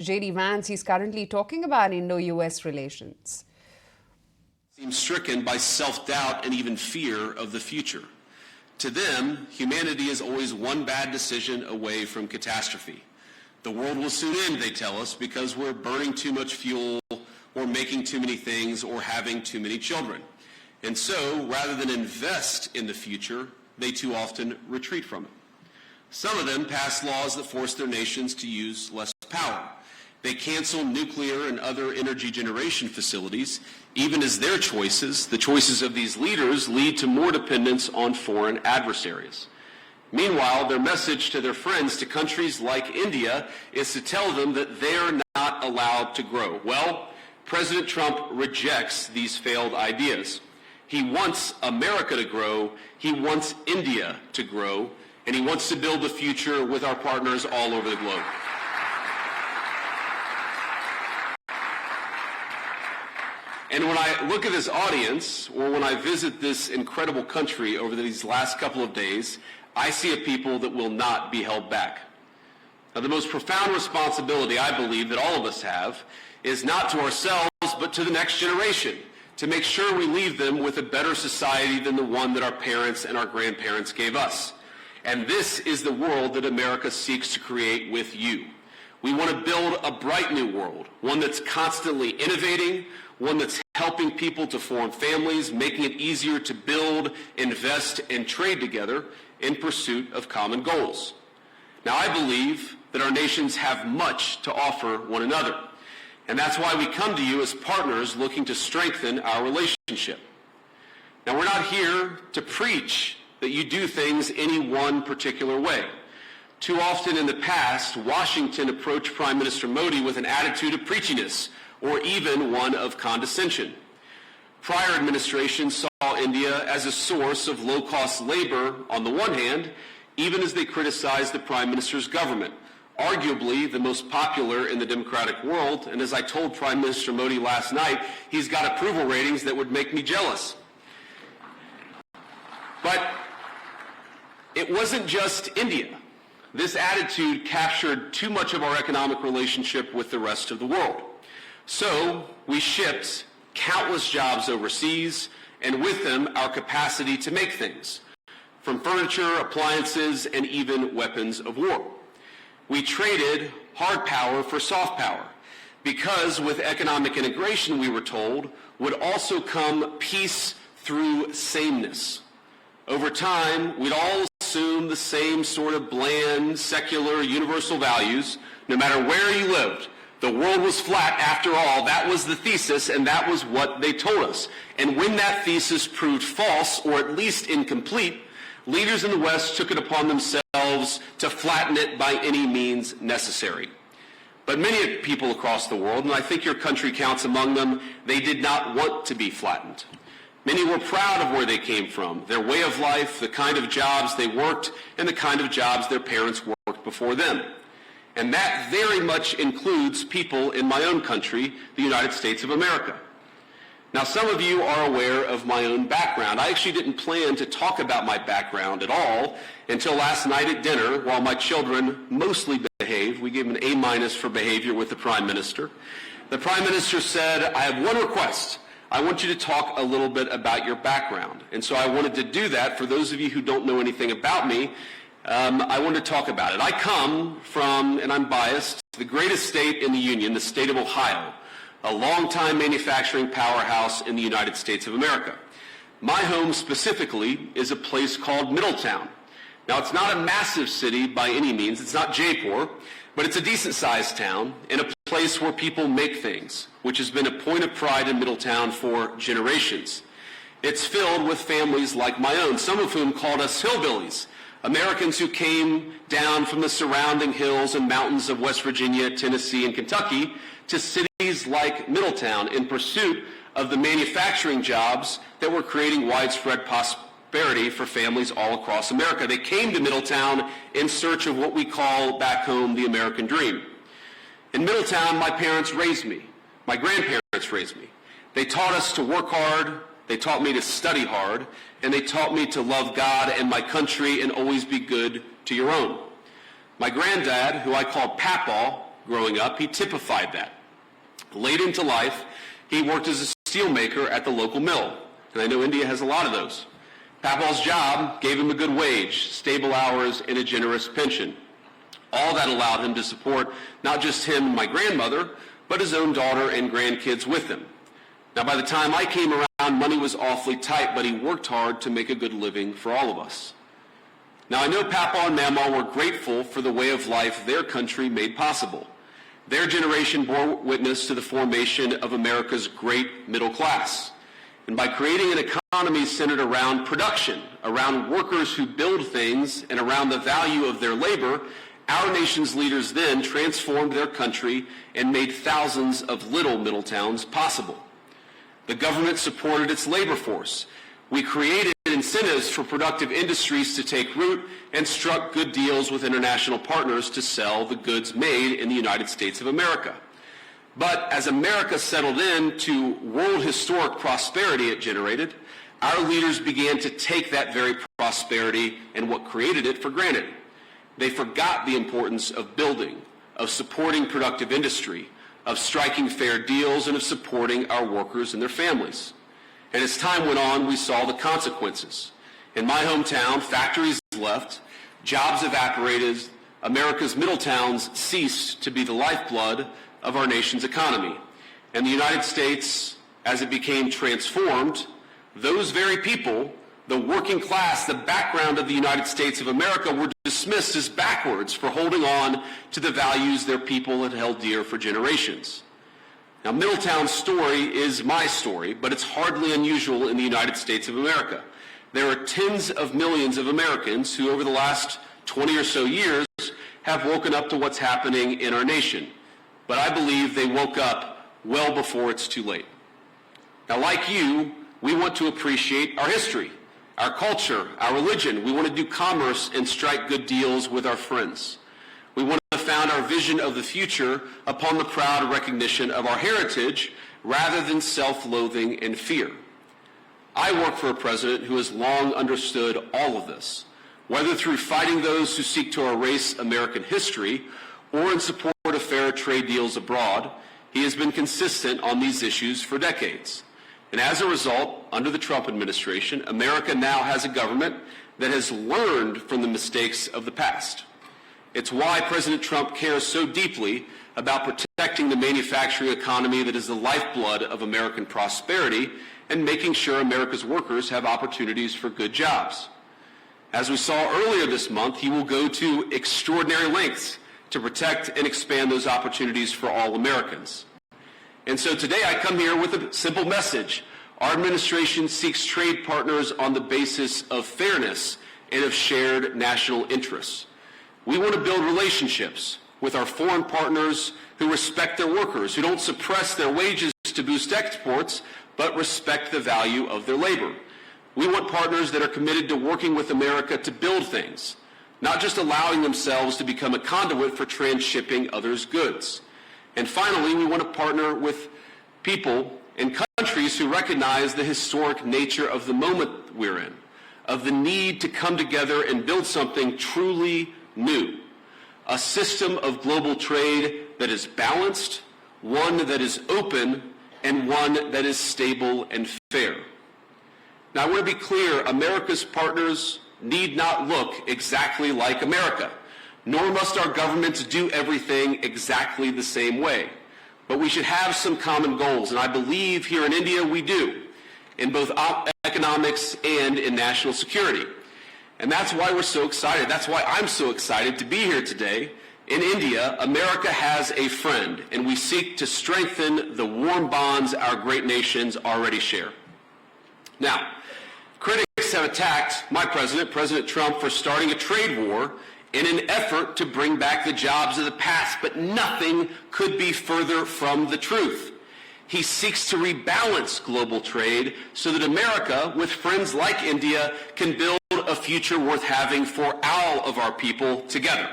JD Vance. He's currently talking about Indo-US relations. Seem stricken by self-doubt and even fear of the future. To them, humanity is always one bad decision away from catastrophe. The world will soon end, they tell us, because we're burning too much fuel, or making too many things, or having too many children. And so, rather than invest in the future, they too often retreat from it. Some of them pass laws that force their nations to use less power. They cancel nuclear and other energy generation facilities, even as their choices, the choices of these leaders, lead to more dependence on foreign adversaries. Meanwhile, their message to their friends, to countries like India, is to tell them that they're not allowed to grow. Well, President Trump rejects these failed ideas. He wants America to grow, he wants India to grow, and he wants to build the future with our partners all over the globe. And when I look at this audience, or when I visit this incredible country over these last couple of days, I see a people that will not be held back. Now, the most profound responsibility I believe that all of us have is not to ourselves, but to the next generation, to make sure we leave them with a better society than the one that our parents and our grandparents gave us. And this is the world that America seeks to create with you. We want to build a bright new world, one that's constantly innovating, one that's helping people to form families, making it easier to build, invest, and trade together in pursuit of common goals. Now, I believe that our nations have much to offer one another, and that's why we come to you as partners looking to strengthen our relationship. Now, we're not here to preach that you do things any one particular way. Too often in the past, Washington approached Prime Minister Modi with an attitude of preachiness, or even one of condescension. Prior administrations saw India as a source of low-cost labor on the one hand, even as they criticized the Prime Minister's government, arguably the most popular in the democratic world, and as I told Prime Minister Modi last night, he's got approval ratings that would make me jealous. But it wasn't just India. This attitude captured too much of our economic relationship with the rest of the world. So we shipped countless jobs overseas, and with them our capacity to make things, from furniture, appliances, and even weapons of war. We traded hard power for soft power, because with economic integration, we were told, would also come peace through sameness. Over time, we'd all assume the same sort of bland, secular, universal values, no matter where you lived. The world was flat after all. That was the thesis, and that was what they told us. And when that thesis proved false, or at least incomplete, leaders in the West took it upon themselves to flatten it by any means necessary. But many people across the world, and I think your country counts among them, they did not want to be flattened. Many were proud of where they came from, their way of life, the kind of jobs they worked, and the kind of jobs their parents worked before them. And that very much includes people in my own country, the United States of America. Now, some of you are aware of my own background. I actually didn't plan to talk about my background at all until last night at dinner, while my children mostly behaved. We gave them an A- for behavior with the Prime Minister. The Prime Minister said, I have one request. I want you to talk a little bit about your background. And so I wanted to do that. For those of you who don't know anything about me, I wanted to talk about it. I come from, and I'm biased, the greatest state in the Union, the state of Ohio, a longtime manufacturing powerhouse in the United States of America. My home specifically is a place called Middletown. Now, it's not a massive city by any means. It's not Jaipur, but it's a decent-sized town in a place where people make things, which has been a point of pride in Middletown for generations. It's filled with families like my own, some of whom called us hillbillies, Americans who came down from the surrounding hills and mountains of West Virginia, Tennessee, and Kentucky to cities like Middletown in pursuit of the manufacturing jobs that were creating widespread prosperity for families all across America. They came to Middletown in search of what we call back home the American dream. In Middletown, my parents raised me. My grandparents raised me. They taught us to work hard. They taught me to study hard, and they taught me to love God and my country and always be good to your own. My granddad, who I called Papaw, growing up, he typified that. Late into life, he worked as a steelmaker at the local mill, and I know India has a lot of those. Papaw's job gave him a good wage, stable hours, and a generous pension. All that allowed him to support not just him and my grandmother, but his own daughter and grandkids with him. Now, by the time I came around, money was awfully tight, but he worked hard to make a good living for all of us. Now, I know Papaw and Mamaw were grateful for the way of life their country made possible. Their generation bore witness to the formation of America's great middle class. And by creating an economy centered around production, around workers who build things, and around the value of their labor, our nation's leaders then transformed their country and made thousands of little middle towns possible. The government supported its labor force. We created incentives for productive industries to take root and struck good deals with international partners to sell the goods made in the United States of America. But as America settled into world historic prosperity it generated, our leaders began to take that very prosperity and what created it for granted. They forgot the importance of building, of supporting productive industry, of striking fair deals, and of supporting our workers and their families. And as time went on, we saw the consequences. In my hometown, factories left, jobs evaporated, America's middle towns ceased to be the lifeblood of our nation's economy. And the United States, as it became transformed, those very people, the working class, the background of the United States of America, were dismissed as backwards for holding on to the values their people had held dear for generations. Now, Middletown's story is my story, but it's hardly unusual in the United States of America. There are tens of millions of Americans who, over the last 20 or so years, have woken up to what's happening in our nation. But I believe they woke up well before it's too late. Now, like you, we want to appreciate our history, our culture, our religion. We want to do commerce and strike good deals with our friends. We want to found our vision of the future upon the proud recognition of our heritage rather than self-loathing and fear. I work for a president who has long understood all of this, whether through fighting those who seek to erase American history or in support of fair trade deals abroad. He has been consistent on these issues for decades. And as a result, under the Trump administration, America now has a government that has learned from the mistakes of the past. It's why President Trump cares so deeply about protecting the manufacturing economy that is the lifeblood of American prosperity and making sure America's workers have opportunities for good jobs. As we saw earlier this month, he will go to extraordinary lengths to protect and expand those opportunities for all Americans. And so today I come here with a simple message. Our administration seeks trade partners on the basis of fairness and of shared national interests. We want to build relationships with our foreign partners who respect their workers, who don't suppress their wages to boost exports, but respect the value of their labor. We want partners that are committed to working with America to build things, not just allowing themselves to become a conduit for transshipping others' goods. And finally, we want to partner with people and countries who recognize the historic nature of the moment we're in, of the need to come together and build something truly new, a system of global trade that is balanced, one that is open, and one that is stable and fair. Now, I want to be clear, America's partners need not look exactly like America, nor must our governments do everything exactly the same way. But we should have some common goals, and I believe here in India we do, in both economics and in national security. And that's why we're so excited. That's why I'm so excited to be here today. In India, America has a friend, and we seek to strengthen the warm bonds our great nations already share. Now, critics have attacked my president, President Trump, for starting a trade war in an effort to bring back the jobs of the past, but nothing could be further from the truth. He seeks to rebalance global trade so that America, with friends like India, can build a future worth having for all of our people together.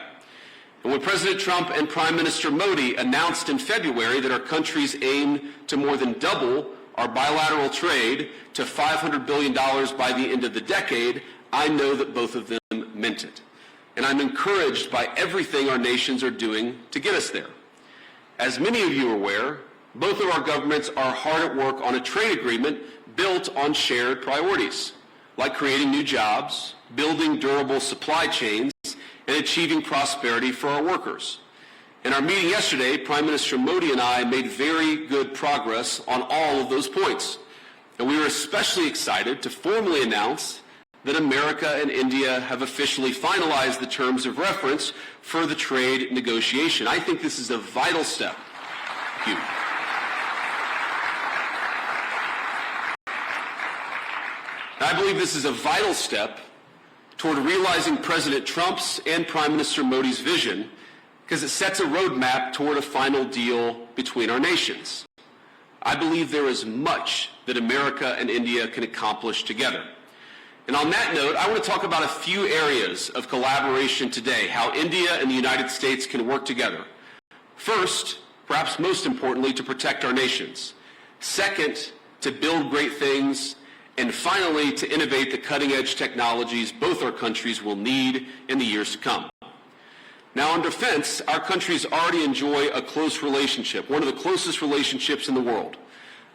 And when President Trump and Prime Minister Modi announced in February that our countries aim to more than double our bilateral trade to $500 billion by the end of the decade, I know that both of them meant it. And I'm encouraged by everything our nations are doing to get us there. As many of you are aware, both of our governments are hard at work on a trade agreement built on shared priorities, like creating new jobs, building durable supply chains, and achieving prosperity for our workers. In our meeting yesterday, Prime Minister Modi and I made very good progress on all of those points. And we were especially excited to formally announce that America and India have officially finalized the terms of reference for the trade negotiation. I think this is a vital step. Thank you. I believe this is a vital step toward realizing President Trump's and Prime Minister Modi's vision, because it sets a roadmap toward a final deal between our nations. I believe there is much that America and India can accomplish together. And on that note, I want to talk about a few areas of collaboration today, how India and the United States can work together. First, perhaps most importantly, to protect our nations. Second, to build great things. And finally, to innovate the cutting-edge technologies both our countries will need in the years to come. Now, on defense, our countries already enjoy a close relationship, one of the closest relationships in the world.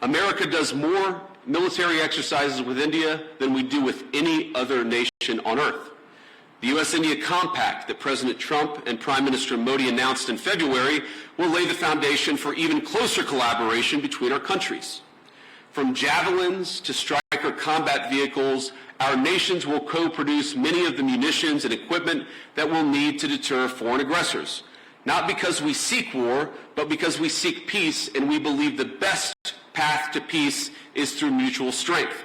America does more military exercises with India than we do with any other nation on earth. The U.S.-India Compact that President Trump and Prime Minister Modi announced in February will lay the foundation for even closer collaboration between our countries. From javelins to Stryker combat vehicles, our nations will co-produce many of the munitions and equipment that we'll need to deter foreign aggressors. Not because we seek war, but because we seek peace, and we believe the best path to peace is through mutual strength.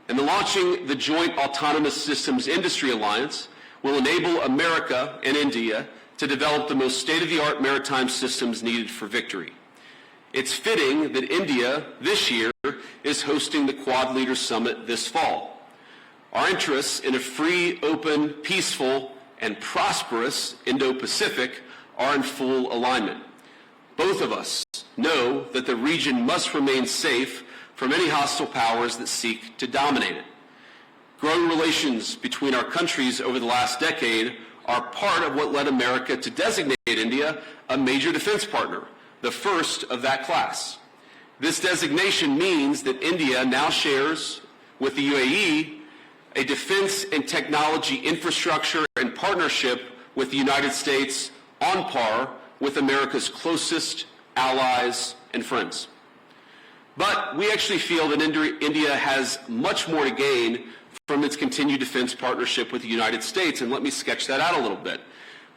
And launching the Joint Autonomous Systems Industry Alliance will enable America and India to develop the most state-of-the-art maritime systems needed for victory. It's fitting that India, this year, is hosting the Quad Leaders Summit this fall. Our interests in a free, open, peaceful, and prosperous Indo-Pacific are in full alignment. Both of us know that the region must remain safe from any hostile powers that seek to dominate it. Growing relations between our countries over the last decade are part of what led America to designate India a major defense partner, the first of that class. This designation means that India now shares with the UAE a defense and technology infrastructure and partnership with the United States on par with America's closest allies and friends. But we actually feel that India has much more to gain from its continued defense partnership with the United States, and let me sketch that out a little bit.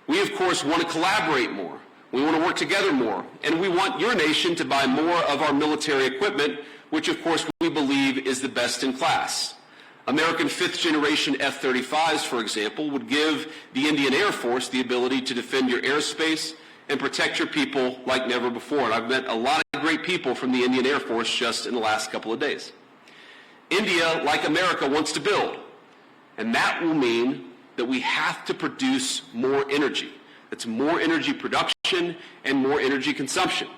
We, of course, want to collaborate more. We want to work together more, and we want your nation to buy more of our military equipment, which of course we believe is the best in class. American fifth-generation F-35s, for example, would give the Indian Air Force the ability to defend your airspace and protect your people like never before. And I've met a lot of great people from the Indian Air Force just in the last couple of days. India, like America, wants to build, and that will mean that we have to produce more energy. It's more energy production and more energy consumption.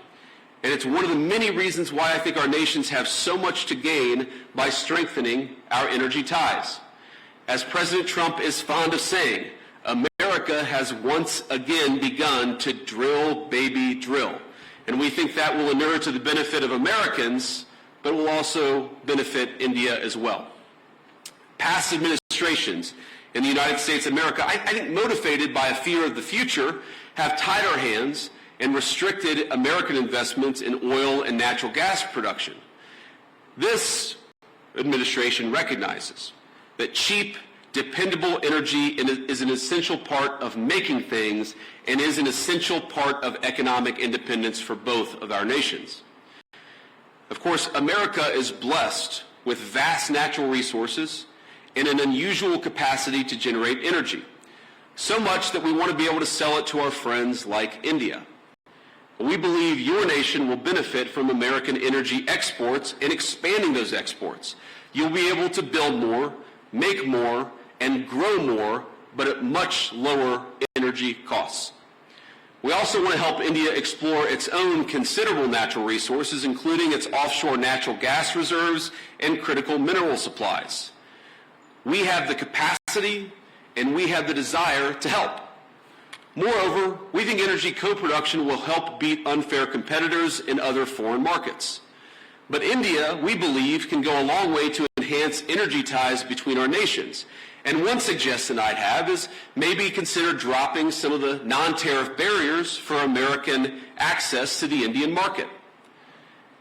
And it's one of the many reasons why I think our nations have so much to gain by strengthening our energy ties. As President Trump is fond of saying, America has once again begun to drill, baby, drill. And we think that will inure to the benefit of Americans, but will also benefit India as well. Past administrations in the United States of America, I think motivated by a fear of the future, have tied our hands and restricted American investments in oil and natural gas production. This administration recognizes that cheap, dependable energy is an essential part of making things and is an essential part of economic independence for both of our nations. Of course, America is blessed with vast natural resources and an unusual capacity to generate energy, so much that we want to be able to sell it to our friends like India. We believe your nation will benefit from American energy exports and expanding those exports. You'll be able to build more, make more, and grow more, but at much lower energy costs. We also want to help India explore its own considerable natural resources, including its offshore natural gas reserves and critical mineral supplies. We have the capacity and we have the desire to help. Moreover, we think energy co-production will help beat unfair competitors in other foreign markets. But India, we believe, can go a long way to enhance energy ties between our nations. And one suggestion I'd have is maybe consider dropping some of the non-tariff barriers for American access to the Indian market.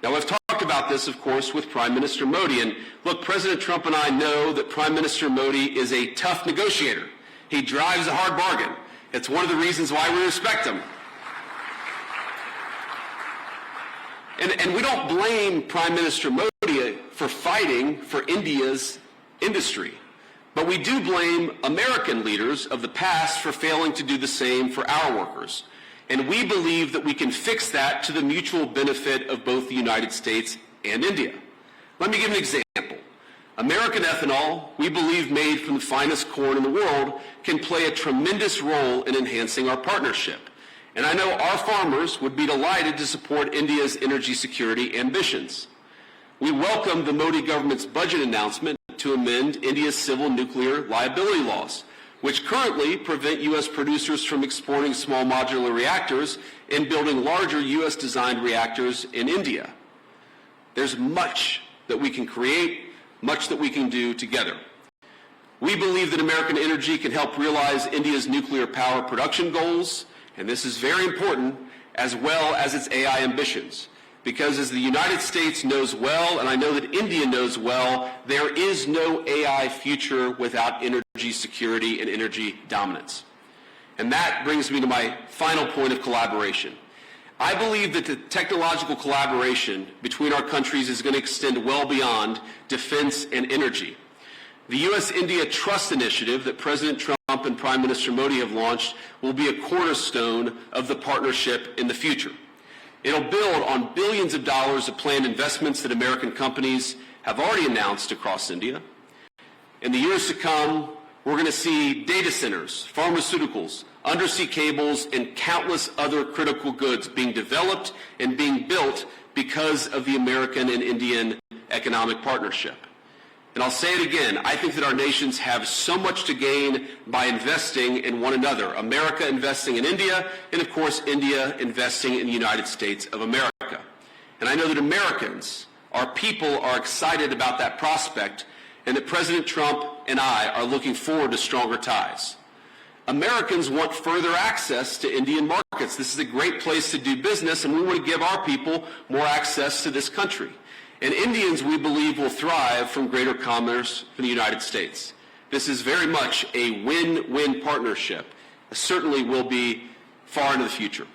Now, I've talked about this, of course, with Prime Minister Modi. And look, President Trump and I know that Prime Minister Modi is a tough negotiator. He drives a hard bargain. It's one of the reasons why we respect him. And we don't blame Prime Minister Modi for fighting for India's industry. But we do blame American leaders of the past for failing to do the same for our workers. And we believe that we can fix that to the mutual benefit of both the United States and India. Let me give an example. American ethanol, we believe made from the finest corn in the world, can play a tremendous role in enhancing our partnership. And I know our farmers would be delighted to support India's energy security ambitions. We welcome the Modi government's budget announcement to amend India's civil nuclear liability laws, which currently prevent U.S. producers from exporting small modular reactors and building larger U.S.-designed reactors in India. There's much that we can create, much that we can do together. We believe that American energy can help realize India's nuclear power production goals, and this is very important, as well as its AI ambitions. Because as the United States knows well, and I know that India knows well, there is no AI future without energy security and energy dominance. And that brings me to my final point of collaboration. I believe that the technological collaboration between our countries is going to extend well beyond defense and energy. The U.S.-India Trust Initiative that President Trump and Prime Minister Modi have launched will be a cornerstone of the partnership in the future. It'll build on billions of dollars of planned investments that American companies have already announced across India. In the years to come, we're going to see data centers, pharmaceuticals, undersea cables, and countless other critical goods being developed and being built because of the American and Indian economic partnership. And I'll say it again, I think that our nations have so much to gain by investing in one another. America investing in India, and of course India investing in the United States of America. And I know that Americans, our people, are excited about that prospect, and that President Trump and I are looking forward to stronger ties. Americans want further access to Indian markets. This is a great place to do business, and we want to give our people more access to this country. And Indians, we believe, will thrive from greater commerce from the United States. This is very much a win-win partnership. It certainly will be far into the future.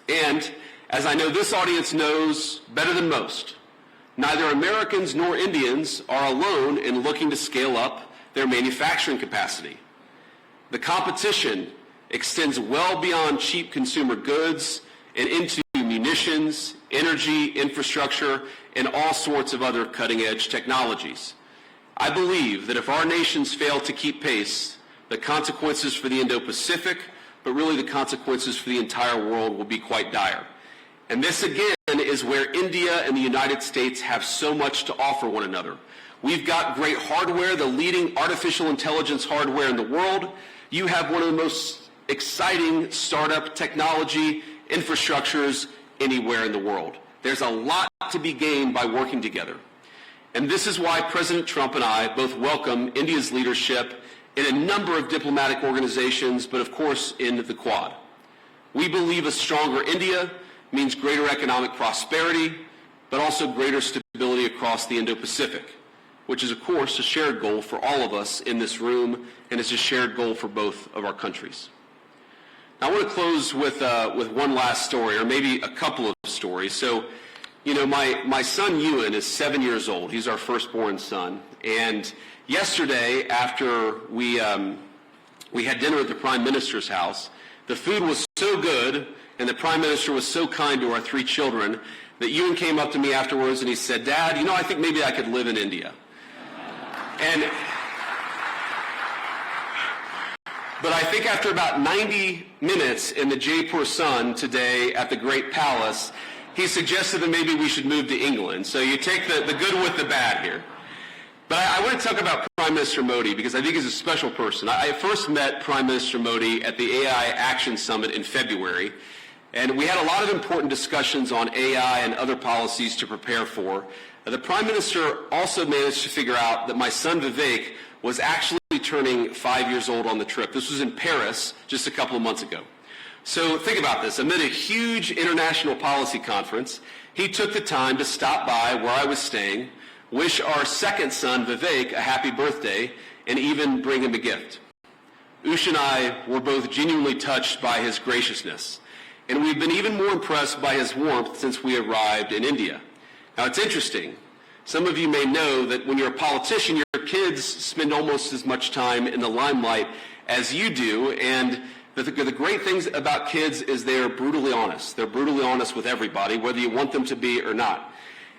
And as I know this audience knows better than most, neither Americans nor Indians are alone in looking to scale up their manufacturing capacity. The competition extends well beyond cheap consumer goods and into munitions, energy, infrastructure, and all sorts of other cutting-edge technologies. I believe that if our nations fail to keep pace, the consequences for the Indo-Pacific, but really the consequences for the entire world, will be quite dire. And this, again, is where India and the United States have so much to offer one another. We've got great hardware, the leading artificial intelligence hardware in the world. You have one of the most exciting startup technology infrastructures anywhere in the world. There's a lot to be gained by working together. And this is why President Trump and I both welcome India's leadership in a number of diplomatic organizations, but of course in the Quad. We believe a stronger India means greater economic prosperity, but also greater stability across the Indo-Pacific, which is of course a shared goal for all of us in this room, and it's a shared goal for both of our countries. I want to close with one last story, or maybe a couple of stories. So, you know, my son Ewan is 7 years old. He's our firstborn son. And yesterday, after we had dinner at the Prime Minister's house, the food was so good, and the Prime Minister was so kind to our three children, that Ewan came up to me afterwards and he said, "Dad, you know, I think maybe I could live in India." But I think after about 90 minutes in the Jaipur Sun today at the Great Palace, he suggested that maybe we should move to England. So you take the good with the bad here. But I want to talk about Prime Minister Modi because I think he's a special person. I first met Prime Minister Modi at the AI Action Summit in February, and we had a lot of important discussions on AI and other policies to prepare for. The Prime Minister also managed to figure out that my son Vivek was actually turning 5 years old on the trip. This was in Paris just a couple of months ago. So think about this. Amid a huge international policy conference, he took the time to stop by where I was staying, wish our second son, Vivek, a happy birthday, and even bring him a gift. Ush and I were both genuinely touched by his graciousness, and we've been even more impressed by his warmth since we arrived in India. Now, it's interesting. Some of you may know that when you're a politician, your kids spend almost as much time in the limelight as you do, and the great things about kids is they're brutally honest. They're brutally honest with everybody, whether you want them to be or not.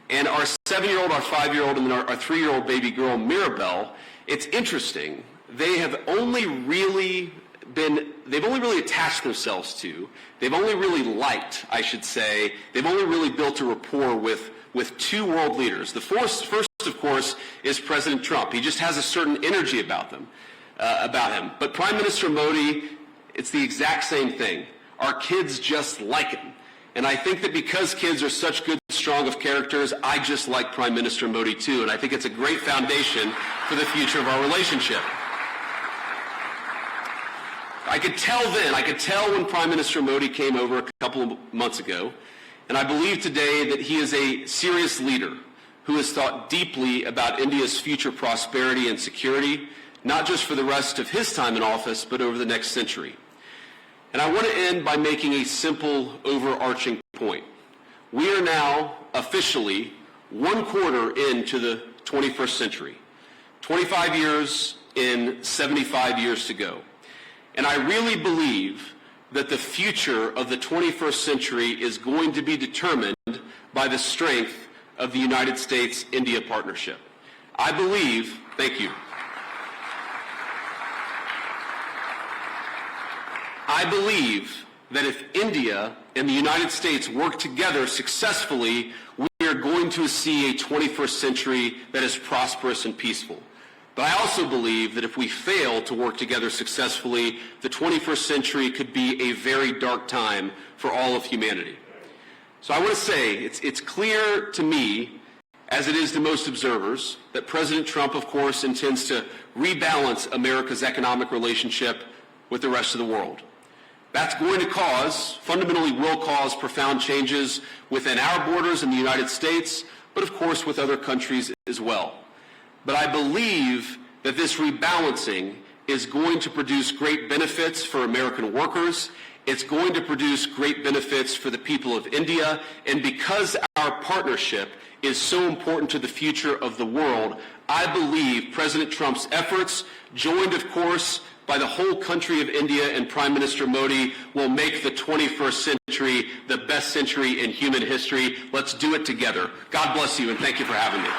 And our 7-year-old, our 5-year-old, and our 3-year-old baby girl, Mirabelle, it's interesting. They have only really attached themselves to, they've only really liked, I should say, they've only really built a rapport with two world leaders. The first, of course, is President Trump. He just has a certain energy about him. But Prime Minister Modi, it's the exact same thing. Our kids just like him. And I think that because kids are such good, strong of characters, I just like Prime Minister Modi too, and I think it's a great foundation for the future of our relationship. I could tell when Prime Minister Modi came over a couple of months ago, and I believe today that he is a serious leader who has thought deeply about India's future prosperity and security, not just for the rest of his time in office, but over the next century. And I want to end by making a simple, overarching point. We are now officially 1/4 into the 21st century, 25 years in 75 years to go. And I really believe that the future of the 21st century is going to be determined by the strength of the United States-India partnership. I believe, thank you. I believe that if India and the United States work together successfully, we are going to see a 21st century that is prosperous and peaceful. But I also believe that if we fail to work together successfully, the 21st century could be a very dark time for all of humanity. So I want to say, it's clear to me, as it is to most observers, that President Trump, of course, intends to rebalance America's economic relationship with the rest of the world. That's going to fundamentally will cause profound changes within our borders in the United States, but of course with other countries as well. But I believe that this rebalancing is going to produce great benefits for American workers. It's going to produce great benefits for the people of India. And because our partnership is so important to the future of the world, I believe President Trump's efforts, joined, of course, by the whole country of India and Prime Minister Modi, will make the 21st century the best century in human history. Let's do it together. God bless you, and thank you for having me.